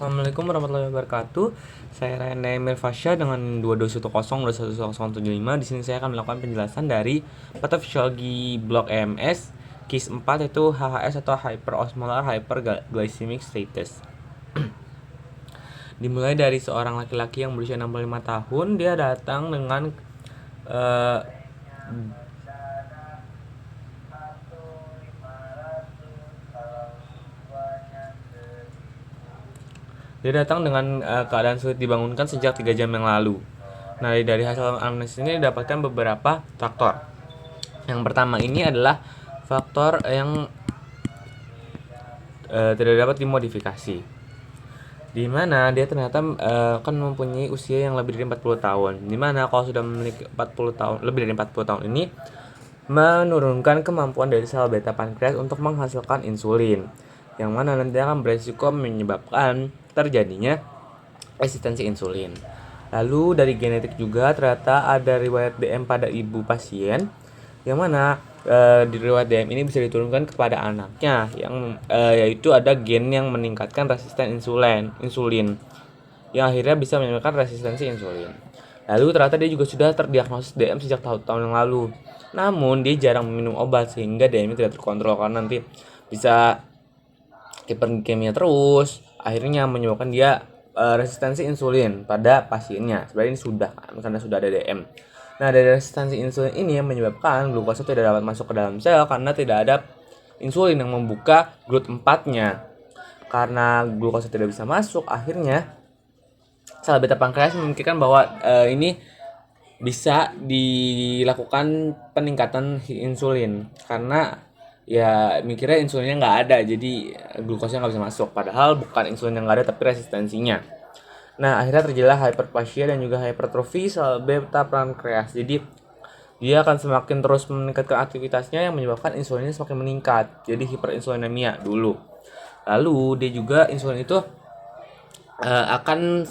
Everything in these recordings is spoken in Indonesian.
Assalamualaikum warahmatullahi wabarakatuh. Saya Ryan Emil Fasya dengan 2210211075. Di sini saya akan melakukan penjelasan dari patofisiologi blok EMS case 4 yaitu HHS atau hyperosmolar hyperglycemic status. Dimulai dari seorang laki-laki yang berusia 65 tahun, dia datang dengan eh, keadaan sulit dibangunkan sejak 3 jam yang lalu. Nah, dari hasil analisis ini didapatkan beberapa faktor. Yang pertama ini adalah faktor yang tidak dapat dimodifikasi, di mana dia ternyata kan mempunyai usia yang lebih dari 40 tahun. Di mana kalau sudah memiliki 40 tahun, lebih dari 40 tahun ini menurunkan kemampuan dari sel beta pankreas untuk menghasilkan insulin, yang mana nanti akan beresiko menyebabkan terjadinya resistensi insulin. Lalu dari genetik juga ternyata ada riwayat DM pada ibu pasien, yang mana di riwayat DM ini bisa diturunkan kepada anaknya, yang yaitu ada gen yang meningkatkan resisten insulin yang akhirnya bisa menyebabkan resistensi insulin. Lalu ternyata dia juga sudah terdiagnosis DM sejak tahun-tahun yang lalu. Namun dia jarang meminum obat sehingga DM tidak terkontrol karena nanti bisa hiperglikemia terus, akhirnya menyebabkan dia resistensi insulin pada pasiennya. Sebenarnya ini sudah karena sudah ada DM. Nah, dari resistensi insulin ini yang menyebabkan glukosa tidak dapat masuk ke dalam sel karena tidak ada insulin yang membuka GLUT4-nya. Karena glukosa tidak bisa masuk, akhirnya sel beta pankreas memikirkan bahwa ini bisa dilakukan peningkatan insulin karena ya mikirnya insulinnya nggak ada, jadi glukosanya nggak bisa masuk, padahal bukan insulin yang nggak ada tapi resistensinya. Nah, akhirnya terjadilah hyperplasia dan juga hypertrofi sel beta pankreas. Jadi dia akan semakin terus meningkatkan aktivitasnya yang menyebabkan insulinnya semakin meningkat, jadi hiperinsulinemia dulu. Lalu dia juga insulin itu akan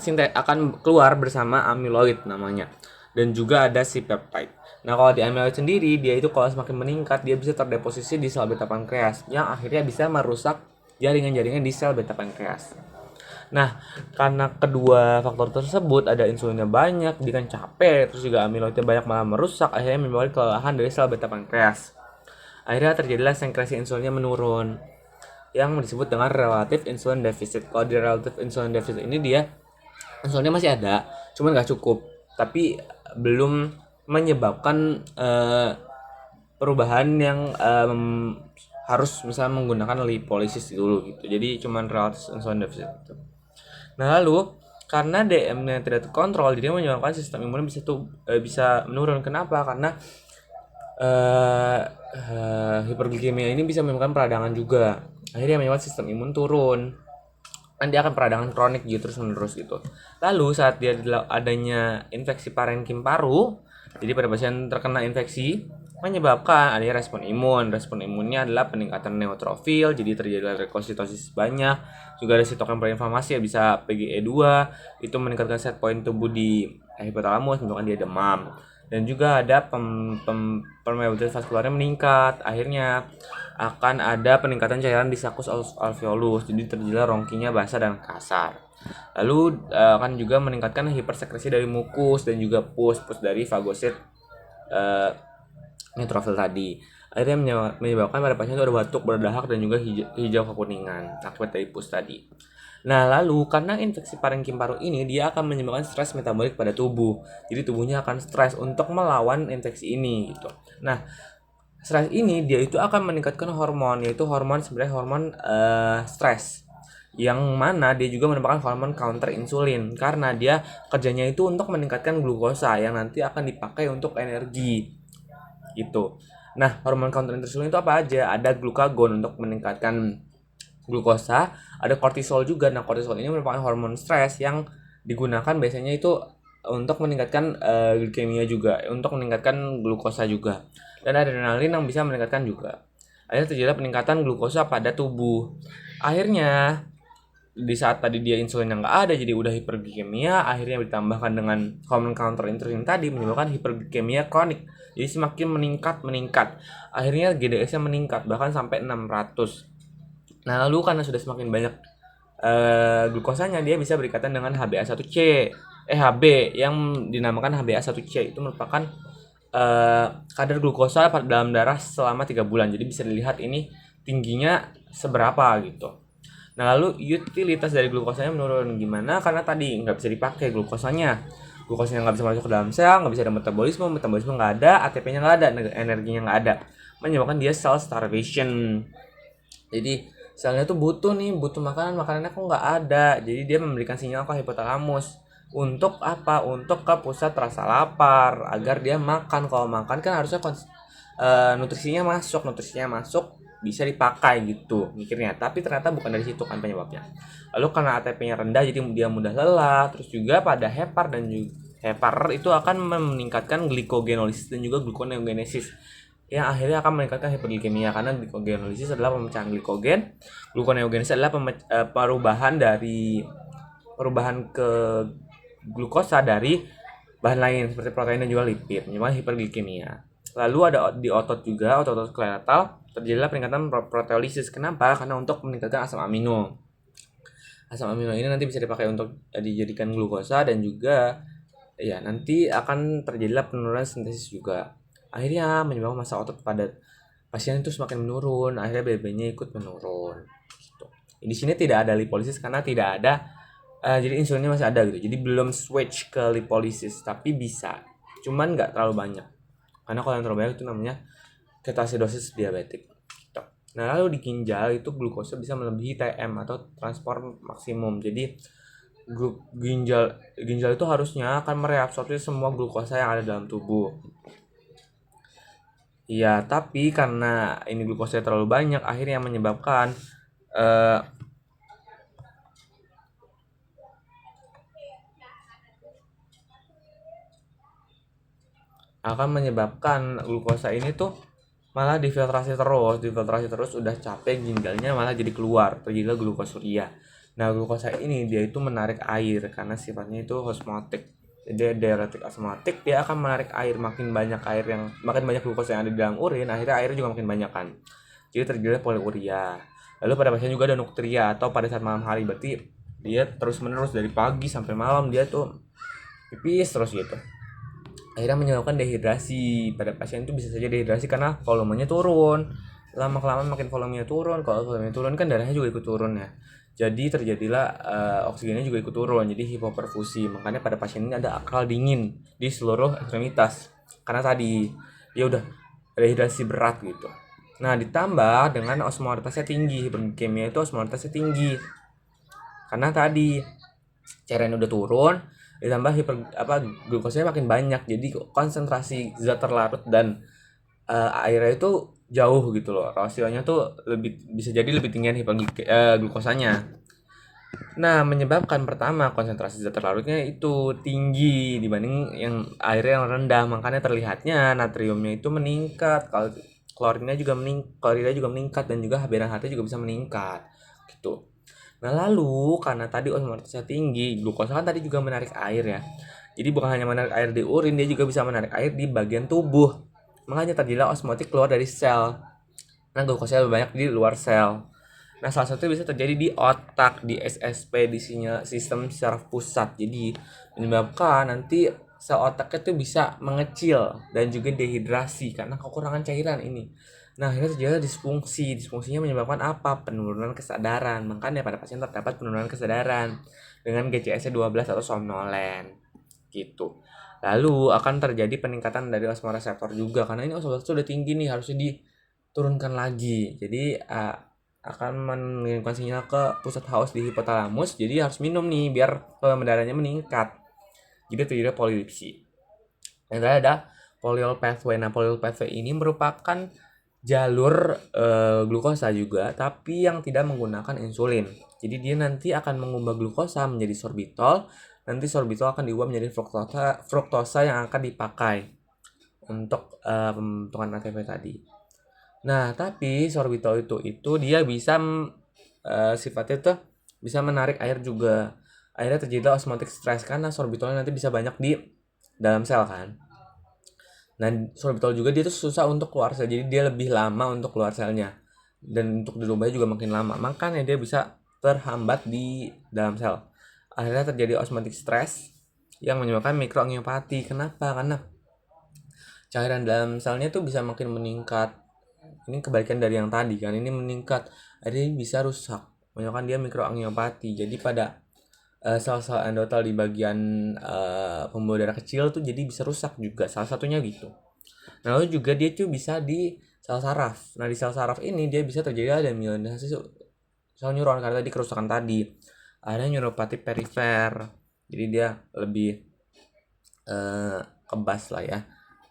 keluar bersama amyloid namanya, dan juga ada si peptide. Nah, kalau di amyloid sendiri, dia itu kalau semakin meningkat, dia bisa terdeposisi di sel beta pankreas yang akhirnya bisa merusak jaringan-jaringan di sel beta pankreas. Nah, karena kedua faktor tersebut, ada insulinnya banyak, dia kan capek, terus juga amyloidnya banyak malah merusak, akhirnya menyebabkan kelelahan dari sel beta pankreas. Akhirnya terjadilah sekresi insulinnya menurun, yang disebut dengan relative insulin deficit. Kalau di relative insulin deficit ini dia insulinnya masih ada, cuman nggak cukup, tapi belum menyebabkan perubahan yang harus misalnya menggunakan lipolisis dulu gitu. Jadi cuman relative insulin deficit gitu. Nah, lalu karena DM-nya tidak terkontrol, jadi menyebabkan sistem imun bisa menurun. Kenapa? Karena hiperglikemia ini bisa menyebabkan peradangan juga. Akhirnya menyebabkan sistem imun turun. Nanti akan peradangan kronik gitu terus menerus gitu. Lalu saat dia adanya infeksi parenkim paru, jadi pada pasien terkena infeksi menyebabkan adanya respon imun. Respon imunnya adalah peningkatan neutrofil, jadi terjadi leukositosis banyak. Juga ada sitokin proinflamasi ya, bisa PGE2, itu meningkatkan set point tubuh di hipotalamus, menyebabkan dia demam. Dan juga ada permeabilitas vaskularnya meningkat. Akhirnya akan ada peningkatan cairan di sakus alveolus, jadi terjadilah rongkinya basah dan kasar. Lalu akan juga meningkatkan hipersekresi dari mukus dan juga pus dari fagosit neutrofil tadi. Akhirnya menyebabkan pada pasien itu ada batuk, berdahak, dan juga hijau kekuningan akibat dari pus tadi. Nah, lalu karena infeksi parenkim paru ini, dia akan menyebabkan stres metabolik pada tubuh. Jadi tubuhnya akan stres untuk melawan infeksi ini gitu. Nah, stres ini dia itu akan meningkatkan hormon, yaitu sebenarnya hormon stres, yang mana dia juga merupakan hormon counter insulin karena dia kerjanya itu untuk meningkatkan glukosa yang nanti akan dipakai untuk energi gitu. Nah, hormon counter insulin itu apa aja? Ada glukagon untuk meningkatkan glukosa, ada kortisol juga. Nah, kortisol ini merupakan hormon stres yang digunakan biasanya itu untuk meningkatkan glikemia juga, untuk meningkatkan glukosa juga. Dan adrenalin yang bisa meningkatkan juga. Akhirnya terjadi peningkatan glukosa pada tubuh. Akhirnya di saat tadi dia insulin yang nggak ada, jadi udah hiperglikemia, akhirnya ditambahkan dengan hormon counter insulin tadi menyebabkan hiperglikemia kronik. Jadi semakin meningkat. Akhirnya GDS-nya meningkat bahkan sampai 600. Nah, lalu karena sudah semakin banyak glukosanya dia bisa berikatan dengan HbA1c, Hb yang dinamakan HbA1c itu merupakan kadar glukosa dalam darah selama 3 bulan. Jadi bisa dilihat ini tingginya seberapa gitu. Nah, lalu utilitas dari glukosanya menurun. Gimana? Karena tadi nggak bisa dipakai glukosanya. Glukosanya nggak bisa masuk ke dalam sel, nggak bisa ada metabolisme nggak ada, ATP-nya nggak ada, energinya nggak ada. Menyebabkan dia cell starvation. Jadi selnya tuh butuh makanannya kok nggak ada. Jadi dia memberikan sinyal ke hipotalamus untuk apa? Untuk ke pusat rasa lapar agar dia makan. Kalau makan kan harusnya nutrisinya masuk bisa dipakai gitu mikirnya, tapi ternyata bukan dari situ kan penyebabnya. Lalu karena ATP-nya rendah jadi dia mudah lelah, terus juga pada hepar itu akan meningkatkan glikogenolysis dan juga gluconeogenesis yang akhirnya akan meningkatkan hiperglikemia, karena gluconeogenesis adalah pemecahan glikogen, gluconeogenesis adalah perubahan ke glukosa dari bahan lain seperti protein dan juga lipid, menyebabkan hiperglikemia. Lalu ada di otot juga, otot skeletal terjadilah peningkatan proteolisis. Kenapa? Karena untuk meningkatkan asam amino. Asam amino ini nanti bisa dipakai untuk dijadikan glukosa dan juga ya nanti akan terjadilah penurunan sintesis juga. Akhirnya menyebabkan massa otot pada pasien itu semakin menurun, akhirnya BB-nya ikut menurun gitu. Di sini tidak ada lipolisis karena tidak ada jadi insulinnya masih ada gitu. Jadi belum switch ke lipolisis, tapi bisa. Cuman nggak terlalu banyak. Karena kalau yang terlalu banyak itu namanya ketoasidosis diabetik. Gitu. Nah, lalu di ginjal itu glukosa bisa melebihi TM atau transport maksimum. Jadi ginjal itu harusnya akan mereabsorpsi semua glukosa yang ada dalam tubuh. Iya, tapi karena ini glukosa terlalu banyak, akhirnya menyebabkan glukosa ini tuh malah difiltrasi terus, udah capek ginjalnya malah jadi keluar, terjadilah glukosuria. Nah, glukosa ini dia itu menarik air karena sifatnya itu osmotik. Jadi diuretik osmotik, dia akan menarik air, makin banyak glukosa yang ada di dalam urin, akhirnya airnya juga makin banyak kan. Jadi terjadilah poliuria. Lalu pada pasien juga ada nocturia atau pada saat malam hari, berarti dia terus menerus dari pagi sampai malam dia tuh pipis terus gitu. Akhirnya menyebabkan dehidrasi. Pada pasien itu bisa saja dehidrasi karena volumenya turun. Lama kelamaan makin volumenya turun. Kalau volumenya turun kan darahnya juga ikut turun ya. Jadi terjadilah oksigennya juga ikut turun. Jadi hipoperfusi. Makanya pada pasien ini ada akral dingin di seluruh ekstremitas. Karena tadi dia udah dehidrasi berat gitu. Nah, ditambah dengan osmolitasnya tinggi. Hiperglikemia itu osmolitasnya tinggi. Karena tadi cairan udah turun, ditambah glukosanya makin banyak, jadi konsentrasi zat terlarut dan airnya itu jauh gitu loh, rasionya tuh bisa jadi lebih tinggi glukosanya. Nah, menyebabkan pertama konsentrasi zat terlarutnya itu tinggi dibanding yang airnya yang rendah, makanya terlihatnya natriumnya itu meningkat, kalau klorinnya juga meningkat dan juga HbA1c juga bisa meningkat gitu. Nah, lalu karena tadi osmolitasnya tinggi, glukosa kan tadi juga menarik air ya. Jadi bukan hanya menarik air di urin, dia juga bisa menarik air di bagian tubuh. Makanya terjadilah osmotik keluar dari sel. Nah, glukosa lebih banyak di luar sel. Nah, salah satu bisa terjadi di otak, di SSP, di sistem saraf pusat. Jadi menyebabkan nanti sel otaknya itu bisa mengecil dan juga dehidrasi karena kekurangan cairan ini. Nah, akhirnya terjadi disfungsi. Disfungsinya menyebabkan apa? Penurunan kesadaran. Makanya pada pasien terdapat penurunan kesadaran dengan GCS-nya 12 atau somnolen. Gitu. Lalu akan terjadi peningkatan dari osmoreseptor juga karena ini osmoreseptor udah tinggi nih, harusnya diturunkan lagi. Jadi akan mengirimkan sinyal ke pusat haus di hipotalamus. Jadi harus minum nih biar volume darahnya meningkat. Jadi terjadi polilipsi. Yang terakhir ada polyol pathway. Nah, polyol pathway ini merupakan jalur glukosa juga, tapi yang tidak menggunakan insulin. Jadi dia nanti akan mengubah glukosa menjadi sorbitol. Nanti sorbitol akan diubah menjadi fruktosa yang akan dipakai untuk pembentukan ATP tadi. Nah, tapi sorbitol itu dia bisa sifatnya tuh bisa menarik air juga. Akhirnya terjadi osmotic stress karena sorbitolnya nanti bisa banyak di dalam sel kan. Nah, sorbitol juga dia tuh susah untuk keluar sel, jadi dia lebih lama untuk keluar selnya. Dan untuk dirubahnya juga makin lama. Makanya dia bisa terhambat di dalam sel. Akhirnya terjadi osmotic stress yang menyebabkan mikroangiopati. Kenapa? Karena cairan dalam selnya tuh bisa makin meningkat. Ini kebalikan dari yang tadi kan, ini meningkat, akhirnya bisa rusak, menyebabkan dia mikroangiopati. Jadi pada sel-sel endotel di bagian pembuluh darah kecil tuh jadi bisa rusak juga, salah satunya gitu. Nah, lalu juga dia tuh bisa di sel saraf. Nah, di sel saraf ini dia bisa terjadi ada myelinasi sel neuron karena tadi kerusakan tadi. Ada neuropati perifer. Jadi dia lebih kebas lah ya.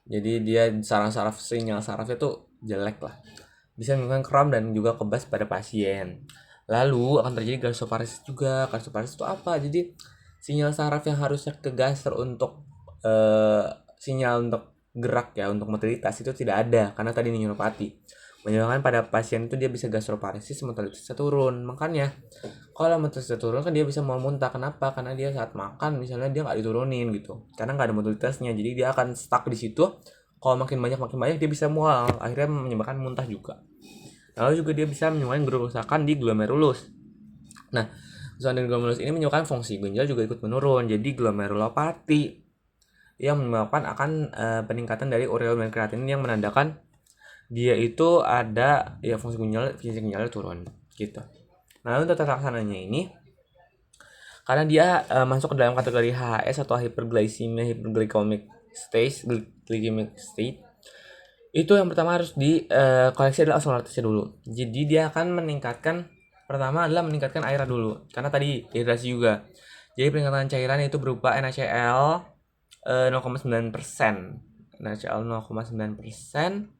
Jadi dia saraf sinyal sarafnya tuh jelek lah. Bisa menyebabkan kram dan juga kebas pada pasien. Lalu akan terjadi gastroparesis juga. Gastroparesis itu apa? Jadi sinyal saraf yang harusnya ke gastro untuk sinyal untuk gerak ya, untuk motoritas itu tidak ada karena tadi neuropati. Menyebabkan pada pasien itu dia bisa gastroparesis, motoritasnya turun. Makanya kalau motoritasnya turun kan dia bisa mau muntah. Kenapa? Karena dia saat makan misalnya dia nggak diturunin gitu. Karena nggak ada motoritasnya. Jadi dia akan stuck di situ. Kalau makin banyak dia bisa mual. Akhirnya menyebabkan muntah juga. Lalu juga dia bisa menyebabkan kerusakan di glomerulus. Nah, kerusakan di glomerulus ini menyebabkan fungsi ginjal juga ikut menurun. Jadi glomerulopati yang menyebabkan akan peningkatan dari ureal dan kreatinin yang menandakan dia itu ada ya fungsi ginjalnya turun gitu. Nah, untuk tata laksananya ini karena dia masuk ke dalam kategori HS atau hyperglycemia hyperglycemic state, itu yang pertama harus dikoreksi adalah osmolartasnya dulu. Jadi dia akan meningkatkan, pertama adalah meningkatkan airnya dulu karena tadi dehidrasi juga. Jadi peningkatan cairan itu berupa NaCl 0,9%. NaCl 0,9%.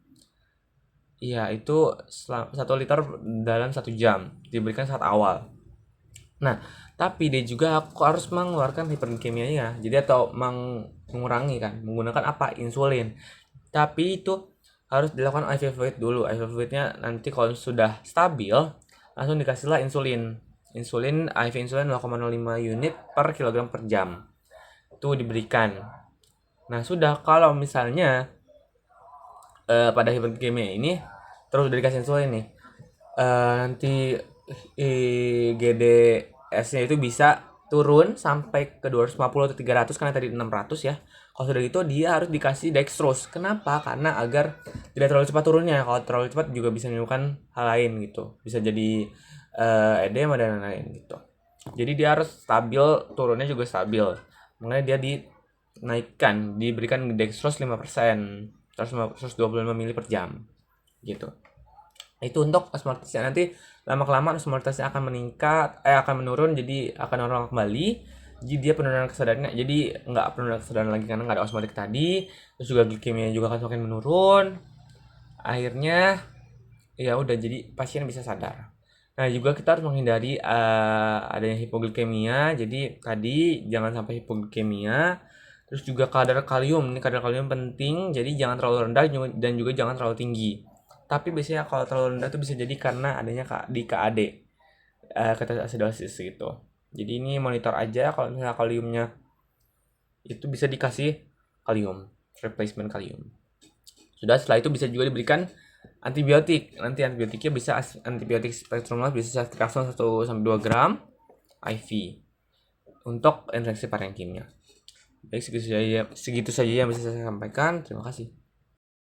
Iya, itu 1 liter dalam 1 jam diberikan saat awal. Nah, tapi dia juga harus mengeluarkan hiperglikemianya. Jadi atau mengurangi kan, menggunakan apa? Insulin. Tapi itu harus dilakukan IV fluid dulu. IV fluidnya nanti kalau sudah stabil, langsung dikasihlah insulin. IV insulin 0,05 unit per kilogram per jam. Itu diberikan. Nah, sudah kalau misalnya pada hiperglikemia ini terus dikasih insulin nih, nanti GDS-nya itu bisa turun sampai ke 250 atau 300 karena tadi 600 ya. Kalau sudah gitu dia harus dikasih dextrose. Kenapa? Karena agar tidak terlalu cepat turunnya. Kalau terlalu cepat juga bisa menyebabkan hal lain gitu. Bisa jadi edema dan lain-lain gitu. Jadi dia harus stabil, turunnya juga stabil. Makanya dia dinaikkan, diberikan dextrose 5%. 125 ml per jam gitu. Itu untuk osmolartasnya. Nanti lama-kelamaan osmolartasnya akan akan menurun, jadi akan normal kembali. Jadi dia penurunan kesadarannya jadi nggak penurunan kesadaran lagi karena nggak ada osmotik tadi. Terus juga glikemia juga akan semakin menurun. Akhirnya ya udah, jadi pasien bisa sadar. Nah, juga kita harus menghindari adanya hipoglikemia. Jadi tadi jangan sampai hipoglikemia. Terus juga kadar kalium penting, jadi jangan terlalu rendah dan juga jangan terlalu tinggi. Tapi biasanya kalau terlalu rendah itu bisa jadi karena adanya di KAD, ketoasidosis gitu. Jadi ini monitor aja kalau misalnya kaliumnya itu bisa dikasih kalium, replacement kalium. Sudah, setelah itu bisa juga diberikan antibiotik. Nanti antibiotiknya bisa antibiotik spektrumlah, bisa ceftriaxone 1-2 gram IV untuk infeksi parenchymnya. Baik, segitu saja yang bisa saya sampaikan. Terima kasih.